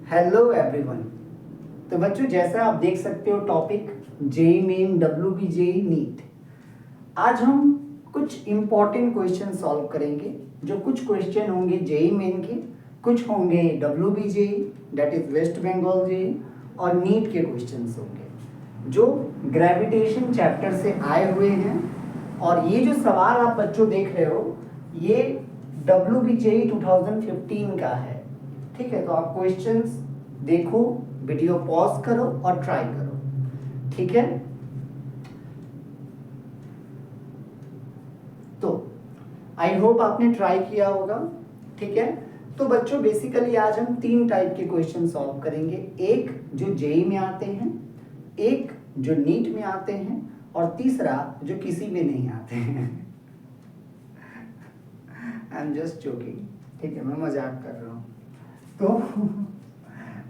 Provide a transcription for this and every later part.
Hello everyone. तो बच्चों जैसा आप देख सकते हो topic JEE Main WB JEE NEET. आज हम कुछ इम्पोर्टेंट क्वेश्चन सॉल्व करेंगे। जो कुछ क्वेश्चन होंगे जेई मेन के, कुछ होंगे WB JEE that is West Bengal JEE, और नीट के क्वेश्चंस होंगे जो ग्रेविटेशन चैप्टर से आए हुए हैं। और ये जो सवाल आप बच्चों देख रहे हो ये डब्ल्यूबी जेई 2015 का है। ठीक है, तो आप क्वेश्चंस देखो, वीडियो पॉज करो और ट्राई करो। ठीक है, तो आई होप आपने ट्राई किया होगा। ठीक है, तो बच्चों बेसिकली आज हम तीन टाइप के क्वेश्चन सॉल्व करेंगे। एक जो जेई में आते हैं, एक जो नीट में आते हैं, और तीसरा जो किसी में नहीं आते हैं। I am just joking. ठीक है, मैं मजाक कर रहा हूँ। तो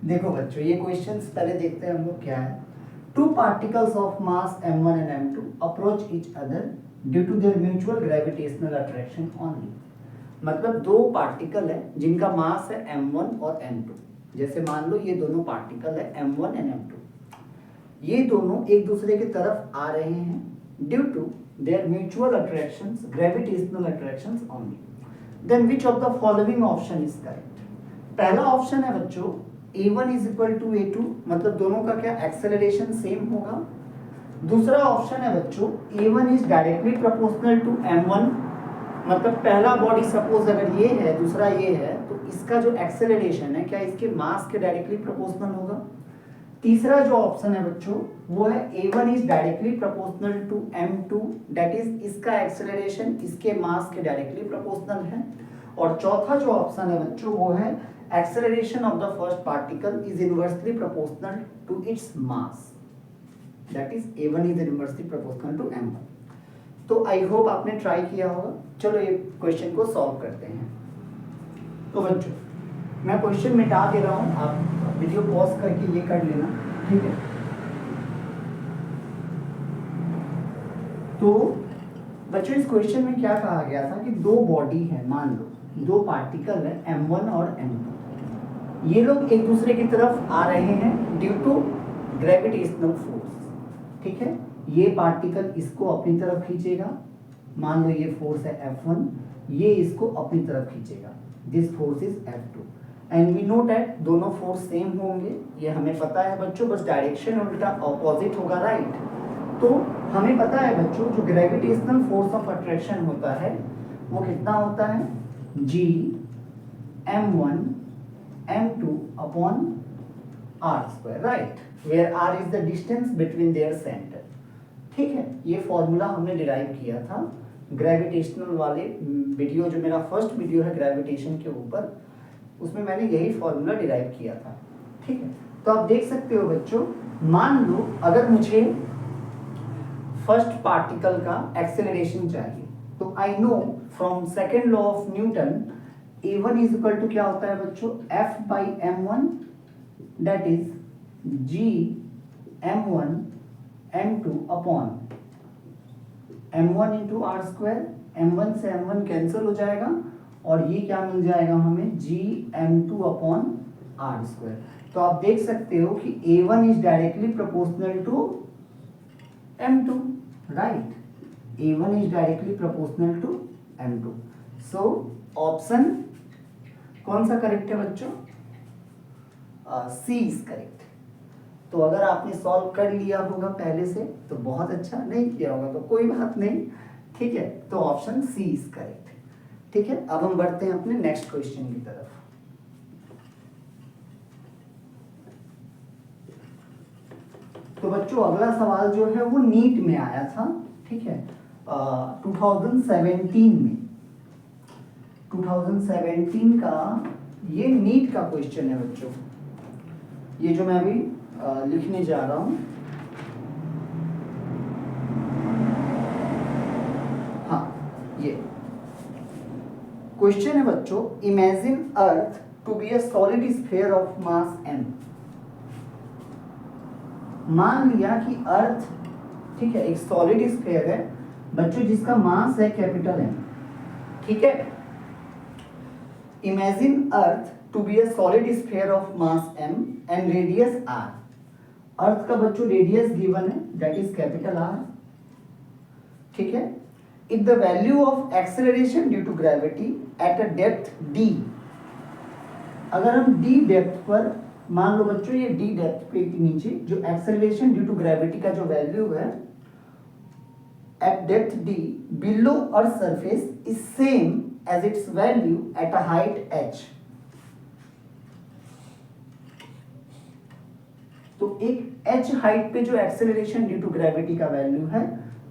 देखो बच्चों, ये क्वेश्चंस पहले देखते हैं हम लोग क्या है। Two particles of mass m1 and m2 approach each other due to their mutual gravitational attraction only. मतलब दो पार्टिकल है जिनका मास है m1 और m2। जैसे मान लो ये दोनों पार्टिकल है m1 एंड m2, ये दोनों एक दूसरे की तरफ आ रहे हैं due to their mutual attractions, gravitational attractions only. Then which of the following option is correct? पहला ऑप्शन है बच्चों a1 is equal to a2, मतलब दोनों का क्या एक्सेलरेशन सेम होगा। दूसरा ऑप्शन है बच्चों a1 is directly proportional to m1, मतलब पहला बॉडी सपोज अगर ये है, दूसरा ये है, तो इसका जो एक्सेलरेशन है क्या इसके मास के डायरेक्टली प्रोपोर्शनल होगा। तीसरा जो ऑप्शन है बच्चों वो है a1 is directly proportional to m2, that is इसका एक्सेलरेशन इसके मास के डायरेक्टली प्रोपोर्शनल है। और चौथा जो ऑप्शन है बच्चों वो है acceleration of the first particle is inversely proportional to its mass, that is a1 is inversely proportional to m1। तो आई होप आपने ट्राई किया होगा। चलो ये क्वेश्चन को सॉल्व करते हैं। तो बच्चों मैं क्वेश्चन मिटा दे रहा हूँ, आप वीडियो पॉज करके ये कर लेना। ठीक है, तो बच्चों इस क्वेश्चन में क्या कहा गया था कि दो बॉडी है, मान लो दो पार्टिकल है m1 और m2, ये लोग एक दूसरे की तरफ आ रहे हैं ड्यू टू ग्रेविटेशनल फोर्स। ठीक है, ये पार्टिकल इसको अपनी तरफ खींचेगा, मान लो ये फोर्स है F1, ये इसको अपनी तरफ खींचेगा, this force is F2, and we know that दोनों फोर्स सेम होंगे, ये हमें पता है बच्चों, बस डायरेक्शन उल्टा ऑपोजिट होगा, राइट। तो हमें पता है बच्चों जो ग्रेविटेशनल फोर्स ऑफ अट्रैक्शन होता है वो कितना होता है, G m1 m2 upon r square, right, where r is the distance between their center। ठीक है, ये फॉर्मूला हमने डिराइव किया था ग्रेविटेशनल वाले वीडियो, जो मेरा फर्स्ट वीडियो है ग्रेविटेशन के ऊपर, उसमें मैंने यही फॉर्मूला डिराइव किया था। ठीक है, तो आप देख सकते हो बच्चों, मान लो अगर मुझे फर्स्ट पार्टिकल का एक्सेलरेशन चाहिए, तो I know from second law of Newton a1 is equal to क्या होता है बच्चों, f by m1, that is g m1 m2 upon m1 into r square, m1 से m1 कैंसिल हो जाएगा और ये क्या मिल जाएगा हमें, g m2 upon are square. तो आप देख सकते हो कि a1 is directly proportional to m2, right, a1 is directly proportional to m2। So option कौन सा करेक्ट है बच्चों, सी इज करेक्ट। तो अगर आपने सॉल्व कर लिया होगा पहले से तो बहुत अच्छा, नहीं किया होगा तो कोई बात नहीं। ठीक है, तो ऑप्शन सी इज करेक्ट। ठीक है, अब हम बढ़ते हैं अपने नेक्स्ट क्वेश्चन की तरफ। तो बच्चों अगला सवाल जो है वो नीट में आया था। ठीक है, 2017 में, 2017 का ये नीट का क्वेश्चन है बच्चों, ये जो मैं अभी लिखने जा रहा हूं। हाँ, ये क्वेश्चन है बच्चों, imagine earth to be a solid sphere of mass m। मान लिया कि अर्थ, ठीक है, एक सॉलिड स्फीयर है बच्चों जिसका मास है कैपिटल M। ठीक है, imagine earth to be a solid sphere of mass m and radius r. Earth का बच्चों रेडियस गिवन है, दैट इज कैपिटल आर, ठीक है। If the value of acceleration due to gravity at a depth d, अगर हम d depth पर, मान लो बच्चों ये d डेप्थ पे के नीचे जो एक्सेलरेशन ड्यू टू ग्रेविटी का जो वैल्यू है at depth d below earth surface is same as its value at a height h. तो एक h हाइट पे जो एक्सेलरेशन ड्यू टू ग्रेविटी का वैल्यू है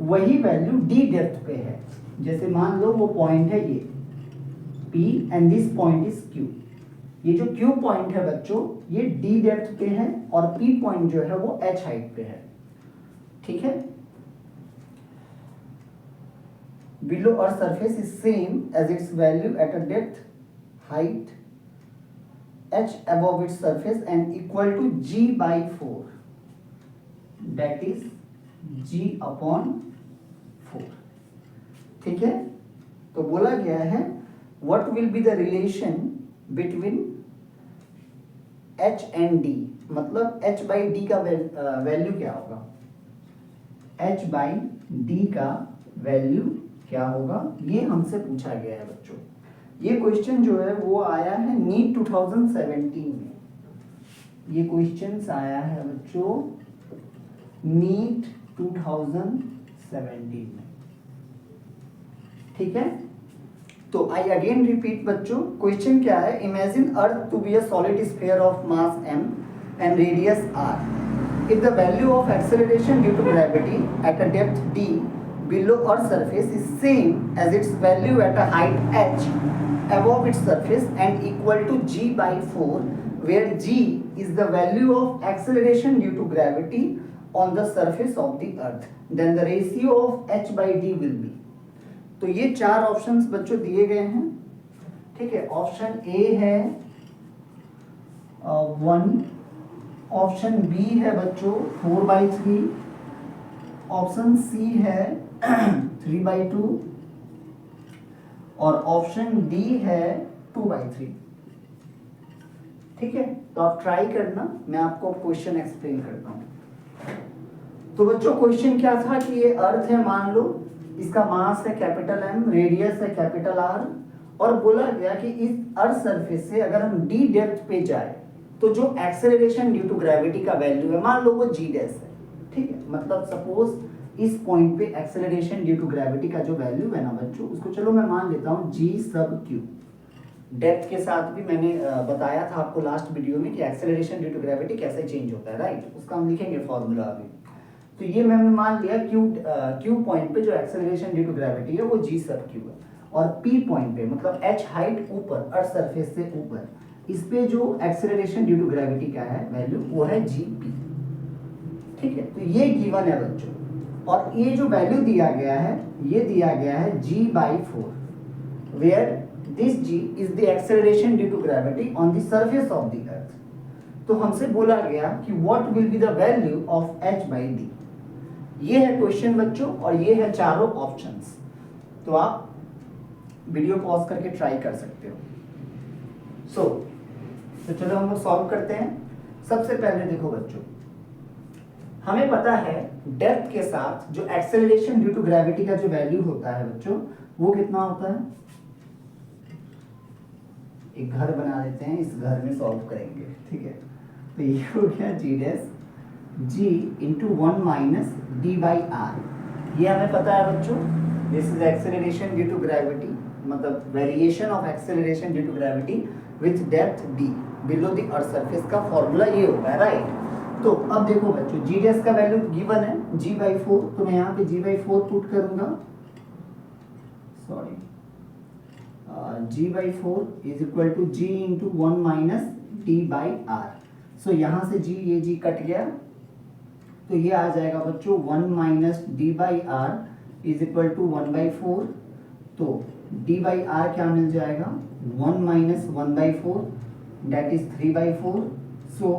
वही वैल्यू d डेप्थ पे है। जैसे मान लो वो पॉइंट है ये p and this point is q। ये जो q पॉइंट है बच्चों ये d डेप्थ पे है और p पॉइंट जो है वो h हाइट पे है, ठीक है। Below earth surface is same as its value at a depth height h above its surface and equal to g by 4, that is g upon 4, ठीक है। तो बोला गया है what will be the relation between h and d, मतलब h by d का value क्या होगा, h by d का वैल्यू क्या होगा, ये हमसे पूछा गया है बच्चों। ये क्वेश्चन जो है वो आया है नीट 2017 में, ये क्वेश्चन आया है बच्चों नीट 2017 में, ठीक है। तो आई अगेन रिपीट बच्चों, क्वेश्चन क्या है, imagine earth to be a solid sphere of mass m and radius r। If the value of acceleration due to gravity at a depth d below earth surface is same as its value at a height h above its surface and equal to g by 4, where g is the value of acceleration due to gravity on the surface of the earth, then the ratio of h by d will be। तो ये चार options बच्चों दिए गए हैं, ठीक है। Option A है 1, ऑप्शन बी है बच्चों 4/3, ऑप्शन सी है 3/2 और ऑप्शन डी है 2/3, ठीक है। तो आप ट्राई करना, मैं आपको क्वेश्चन एक्सप्लेन करता हूं। तो बच्चों क्वेश्चन क्या था कि ये अर्थ है, मान लो इसका मास है कैपिटल एम, रेडियस है कैपिटल आर, और बोला गया कि इस अर्थ सरफेस से अगर हम डी डेप्थ पे जाए तो जो एक्सेलरेशन ड्यू टू ग्रेविटी का वैल्यू है मान लो वो जी डैश है, ठीक है। मतलब सपोज इस पॉइंट पे एक्सेलरेशन ड्यू टू ग्रेविटी का जो वैल्यू है ना बच्चों, उसको चलो मैं मान लेता हूँ g सब q। डेप्थ के साथ भी मैंने बताया था आपको लास्ट वीडियो में कि एक्सेलरेशन ड्यू टू ग्रेविटी कैसे चेंज होता है, राइट। उसका हम लिखेंगे फॉर्मूला अभी। तो ये मैंने मान लिया q पॉइंट पे जो एक्सेलरेशन ड्यू टू ग्रेविटी है वो g सब q है, और p पॉइंट पे मतलब h हाइट ऊपर अर्थ सरफेस से ऊपर, इस पे जो एक्सेलरेशन ड्यू टू ग्रेविटी का है वैल्यू वो है gp, ठीक है। तो ये गिवन है बच्चों, और ये जो वैल्यू दिया गया है ये दिया गया है g by 4, where this g is the acceleration due to gravity on the surface of the earth। तो हमसे बोला गया कि what will be the value of h by d। ये है क्वेश्चन बच्चों, और ये है चारों ऑप्शंस। तो आप वीडियो पॉज करके ट्राई कर सकते हो। तो चलो हम लोग सॉल्व करते हैं। सबसे पहले देखो बच्चों, हमें पता है डेप्थ के साथ जो एक्सेलरेशन ड्यू टू ग्रेविटी का जो वैल्यू होता है बच्चों वो कितना होता है। एक घर बना लेते हैं, इस घर में सॉल्व करेंगे, ठीक है। तो ये हो गया g dash g into 1 minus d by r. ये हमें पता है बच्चों, this is acceleration due to gravity, मतलब variation of acceleration due to gravity with depth d below the earth surface का फॉर्मूला ये होता है, राइट। तो अब देखो बच्चों जी डैश का वैल्यू गिवन है g by 4, तो मैं यहाँ पे g by 4 पुट करूंगा, sorry g by 4 is equal to g into 1 minus d by r। So यहाँ से g, ये g कट गया, तो ये आ जाएगा बच्चों 1 minus d by r is equal to 1/4। तो d by r क्या मिल जाएगा 1 माइनस 1/4 that is 3/4। So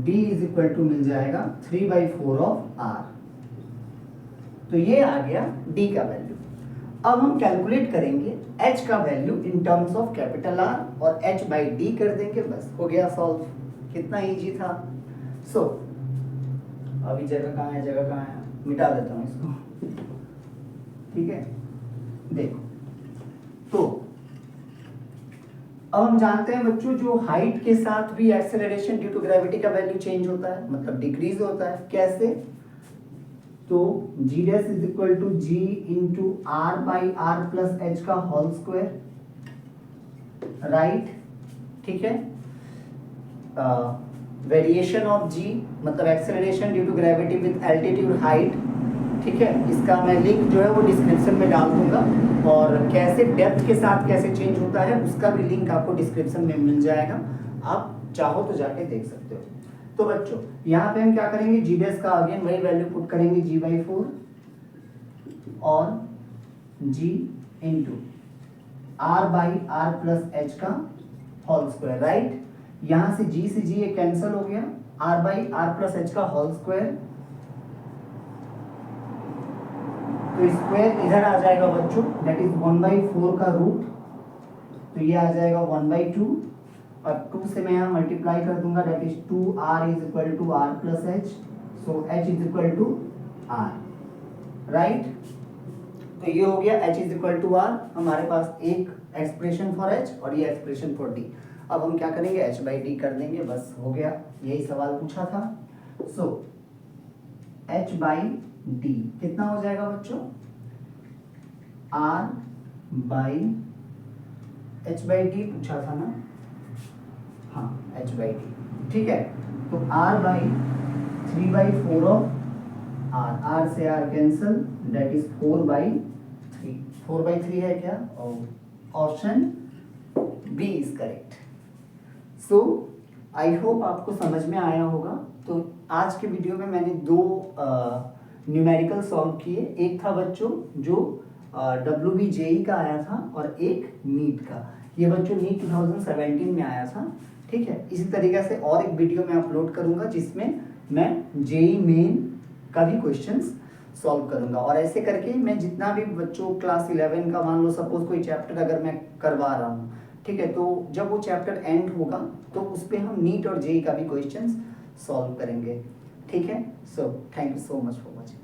d is equal to मिल जाएगा 3/4 ऑफ r। तो ये आ गया d का वैल्यू। अब हम कैलकुलेट करेंगे h का value in terms of capital R और h बाई डी कर देंगे, बस हो गया सॉल्व। कितना इजी था। सो अभी जगह कहाँ है, जगह कहाँ है, मिटा देता हूँ इसको, ठीक है। देखो तो अब हम जानते हैं बच्चों, जो हाइट के साथ भी एक्सेलरेशन ड्यू टू ग्रेविटी का वैल्यू चेंज होता है, मतलब डिक्रीज होता है। कैसे? तो g dash is equal to g into r by r plus h का होल स्क्वायर, राइट, ठीक है। वेरिएशन ऑफ g मतलब acceleration due to gravity with altitude height, ठीक है। इसका मैं लिंक जो है वो डिस्क्रिप्शन में डाल दूंगा, और कैसे डेप्थ के साथ कैसे चेंज होता है उसका भी लिंक आपको डिस्क्रिप्शन में मिल जाएगा, आप चाहो तो जाके देख सकते हो। तो बच्चों यहाँ पे हम क्या करेंगे, जी डैश का अगेन वही वैल्यू पुट करेंगे, जी बाई 4 और g into r by r plus h का होल स्क्वायर, राइट। यहाँ से जी ये कैंसिल हो गया, r by r plus h का होल स्क्वायर, तो स्क्वायर इधर आ जाएगा बच्चों, दैट इज 1/4 का रूट, तो ये आ जाएगा 1/2, और 2 से मैं यहाँ मल्टीप्लाई कर दूंगा, that is 2r is equal to r plus h, so h is equal to r, right. तो ये हो गया h is equal to r, हमारे पास एक एक्सप्रेशन फॉर h और ये एक्सप्रेशन फॉर d। अब हम क्या करेंगे, h बाई डी कर देंगे, बस हो गया, यही सवाल पूछा था। सो h बाई डी कितना हो जाएगा बच्चों, r by h by D पूछा था ना, हाँ h बाई डी, ठीक है। तो r बाई 3/4 ऑफ r से r कैंसल, दैट इज 4/3, 4/3 है क्या, option b is correct. So I hope आपको समझ में आया होगा। तो आज के वीडियो में मैंने दो न्यूमेरिकल सॉल्व किए, एक था बच्चों जो WBJE का आया था और एक नीट का, ये बच्चों नीट 2017 में आया था, ठीक है। इसी तरीके से और एक वीडियो मैं अपलोड करूंगा जिसमें मैं जेई मेन का भी क्वेश्चंस सॉल्व करूंगा, और ऐसे करके मैं जितना भी बच्चों क्लास 11 का मान लो सपोज कोई चैप्टर अगर मैं करवा रहा हूँ, ठीक है, तो जब वो चैप्टर एंड होगा तो उस पर हम नीट और जेई का भी क्वेश्चंस सॉल्व करेंगे, ठीक है। So thank you so much for watching.